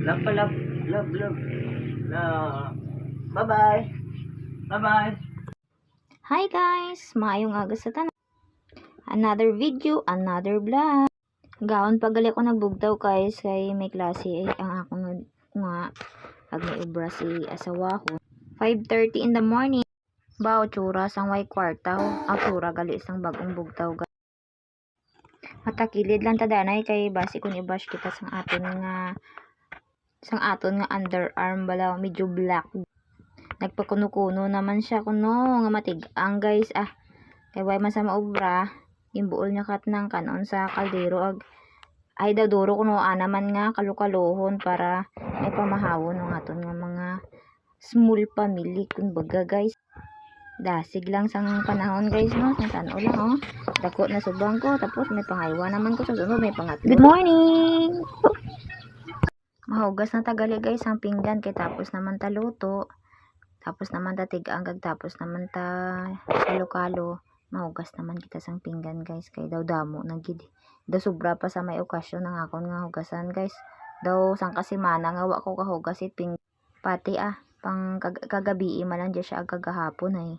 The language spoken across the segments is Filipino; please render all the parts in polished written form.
Love pa, love. Love, love. Love. Bye-bye. Bye-bye. Hi guys! Maayong aga sa tanan. Another video, another vlog. Gaon pagali ko nagbugtaw guys kay may klase ang akong nga ag may ubra si asawahon. 5:30 in the morning. Bao tsura sang way kwartaw. Tsura gali sang bagong bugtaw guys. Matakilid lang tadanay kay basi kun i-brush kita sang aton nga underarm bala medyo black. Nagpakuno-kuno naman siya kuno nga matig-ang guys kay way man sa maobra imbuol niya kat ng kanon sa kaldero ay daw duro kuno naman nga kalukalohon para may pamahawon ng aton nga mga small family kumbaga guys. Dasig lang sang panahon guys no sang tanaw lang dako na subang ko tapos may pangaywa naman ko sa sunod may pangatlo. Good morning. Mahugas na tagali guys ang pinggan kay tapos naman ta luto. Tapos naman ta tigang tapos naman ta kalo-kalo. Mahugas naman kita sang pinggan guys kay daw damo na gid. Daw sobra pa sa may okasyon ng akon nga hugasan guys. Daw sang kasimana nga wa ko kahugas ping pati pang kagabi man lang siya kagahapon ay.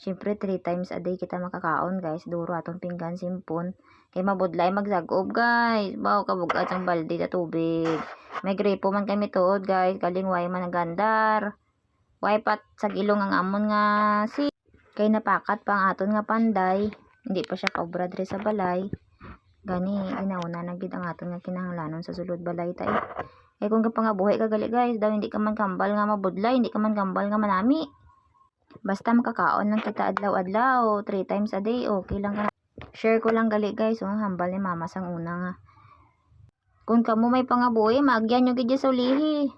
Syempre 3 times a day kita makakaon guys. Duro atong pinggan simpon. Kay mabudlay magsagob guys. Bawo kabugat ang balde sa tubig. May gripo man kami tuod guys. Kaling way man nagandar. Way pat sa gilong ang amon nga kay napakat pa ang aton nga panday. Hindi pa siya kaobra diri sa balay. Gani ginauna na gid ang aton nga kinahanglanon sa sulod balay ta kung kapangabuhi ka gali guys daw hindi ka man kambal nga mabudlay, hindi ka man kambal nga manami. Basta makakaon lang kita adlaw-adlaw 3 times a day okay lang ka na. Share ko lang gali guys hambal ni mama sang una nga. Kung kamo may pangabuhi maagyan nyo gid sa ulihi.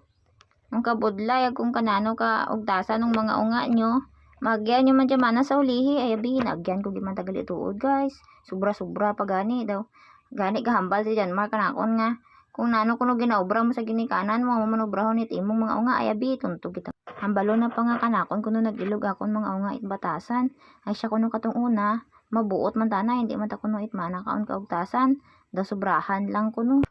Ang kabudlay kung kanano ka ugtasan ng mga unga nyo magyan nyo man dyan mana sa ulihi ay abihin agyan ko giman tagali tuod guys sobra pa gani daw gani gahambal si Janmar kanakon nga kung nano kuno ginaobra mo sa ginikanan mo manobrahon it imong mga unga ay abi tuntog kita hambalo na pa nga kanakon kuno nagilog akon mga unga it batasan ay siya kuno katong una mabuot man tana hindi man ta kuno it mana kaon kaugtasan daw sobrahan lang kuno.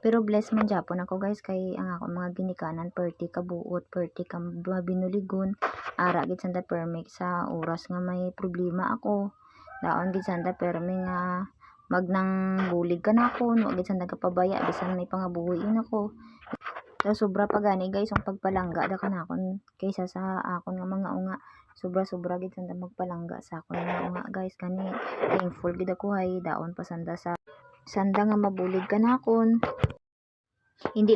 Pero bless man Japon ako guys kay ang ako mga ginikanan perti kabuot perti ka binuligon ara gid sanda permik sa oras nga may problema ako daon gid sanda permi nga magnang bulig ka na ako no gid sanda kapabaya bisan may pangabuhiin ako. So sobra pa gani guys ang pagpalangga da kanakon kaysa sa akon nga mga unga sobra gid sanda magpalangga sa akon nga unga guys kani thankful gid ako hay daon pa sanda sa sanda nga mabulig kanakon. Hindi